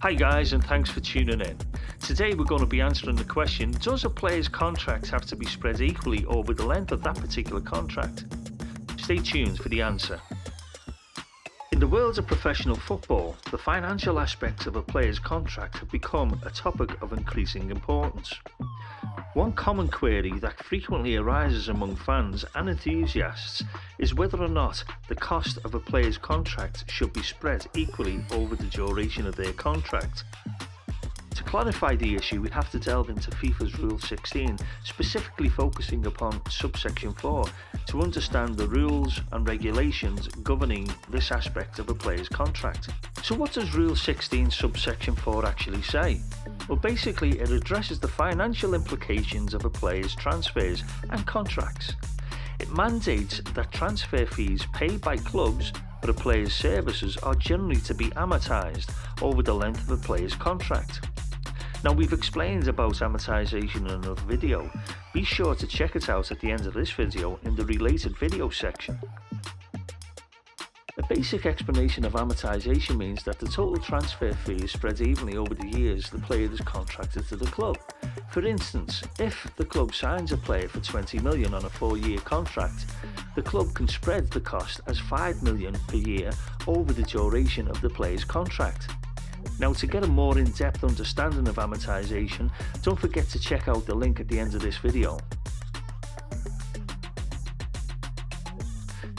Hi guys, and thanks for tuning in. Today we're going to be answering the question, does a player's contract have to be spread equally over the length of that particular contract? Stay tuned for the answer. In the world of professional football, the financial aspects of a player's contract have become a topic of increasing importance. One common query that frequently arises among fans and enthusiasts is whether or not the cost of a player's contract should be spread equally over the duration of their contract. To clarify the issue, we have to delve into FIFA's Rule 16, specifically focusing upon Subsection 4, to understand the rules and regulations governing this aspect of a player's contract. So what does Rule 16 Subsection 4 actually say? Well, basically it addresses the financial implications of a player's transfers and contracts. It mandates that transfer fees paid by clubs for a player's services are generally to be amortised over the length of a player's contract. Now, we've explained about amortization in another video. Be sure to check it out at the end of this video in the related video section. A basic explanation of amortization means that the total transfer fee is spread evenly over the years the player is contracted to the club. For instance, if the club signs a player for 20 million on a 4-year contract, the club can spread the cost as 5 million per year over the duration of the player's contract. Now, to get a more in-depth understanding of amortization, don't forget to check out the link at the end of this video.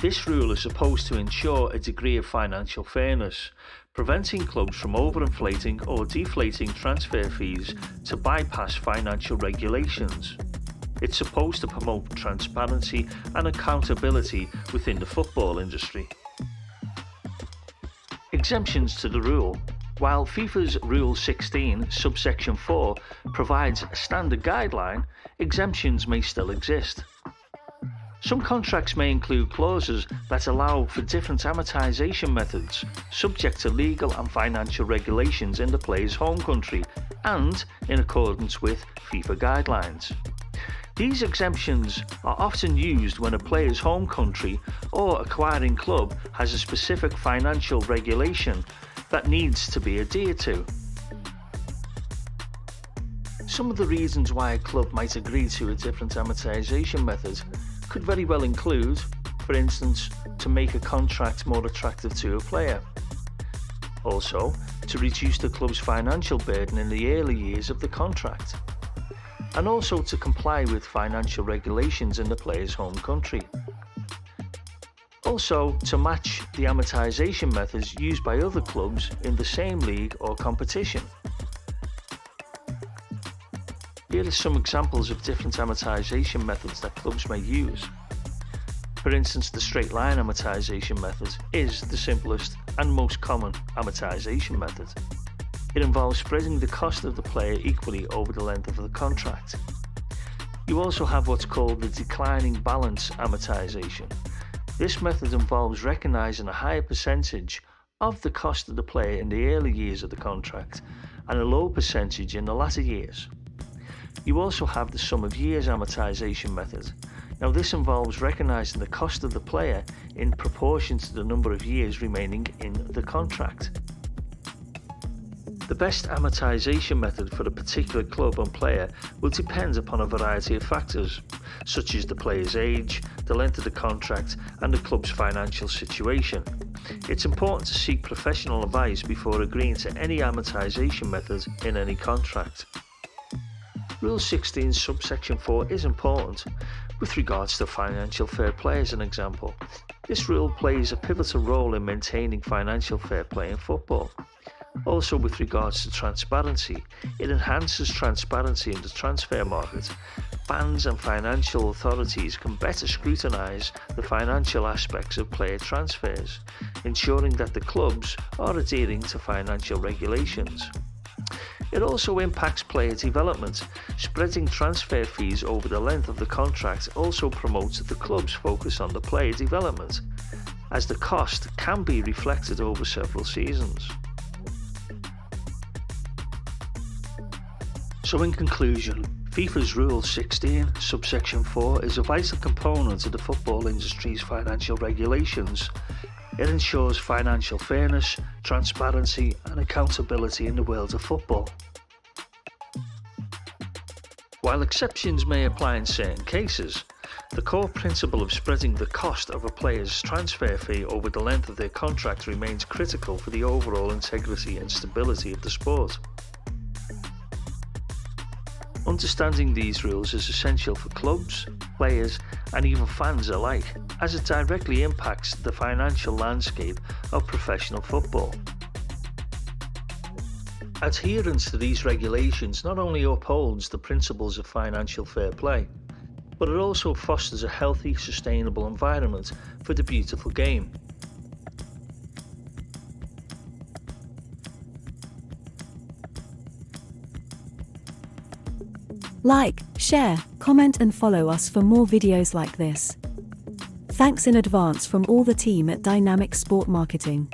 This rule is supposed to ensure a degree of financial fairness, preventing clubs from overinflating or deflating transfer fees to bypass financial regulations. It's supposed to promote transparency and accountability within the football industry. Exemptions to the rule. While FIFA's Rule 16, Subsection 4, provides a standard guideline, exemptions may still exist. Some contracts may include clauses that allow for different amortization methods, subject to legal and financial regulations in the player's home country and in accordance with FIFA guidelines. These exemptions are often used when a player's home country or acquiring club has a specific financial regulation that needs to be adhered to. Some of the reasons why a club might agree to a different amortization method could very well include, for instance, to make a contract more attractive to a player. Also, to reduce the club's financial burden in the early years of the contract. And also to comply with financial regulations in the player's home country. Also, to match the amortization methods used by other clubs in the same league or competition. Here are some examples of different amortization methods that clubs may use. For instance, the straight line amortization method is the simplest and most common amortization method. It involves spreading the cost of the player equally over the length of the contract. You also have what's called the declining balance amortization. This method involves recognising a higher percentage of the cost of the player in the early years of the contract and a low percentage in the latter years. You also have the sum of years amortization method. Now, this involves recognising the cost of the player in proportion to the number of years remaining in the contract. The best amortization method for a particular club and player will depend upon a variety of factors, such as the player's age, the length of the contract, and the club's financial situation. It's important to seek professional advice before agreeing to any amortization method in any contract. Rule 16 Subsection 4 is important with regards to financial fair play as an example. This rule plays a pivotal role in maintaining financial fair play in football. Also, with regards to transparency, it enhances transparency in the transfer market. Fans and financial authorities can better scrutinise the financial aspects of player transfers, ensuring that the clubs are adhering to financial regulations. It also impacts player development. Spreading transfer fees over the length of the contract also promotes the club's focus on the player development, as the cost can be reflected over several seasons. So in conclusion, FIFA's Rule 16, Subsection 4 is a vital component of the football industry's financial regulations. It ensures financial fairness, transparency and accountability in the world of football. While exceptions may apply in certain cases, the core principle of spreading the cost of a player's transfer fee over the length of their contract remains critical for the overall integrity and stability of the sport. Understanding these rules is essential for clubs, players, and even fans alike, as it directly impacts the financial landscape of professional football. Adherence to these regulations not only upholds the principles of financial fair play, but it also fosters a healthy, sustainable environment for the beautiful game. Like, share, comment and follow us for more videos like this. Thanks in advance from all the team at Dynamic Sport Marketing.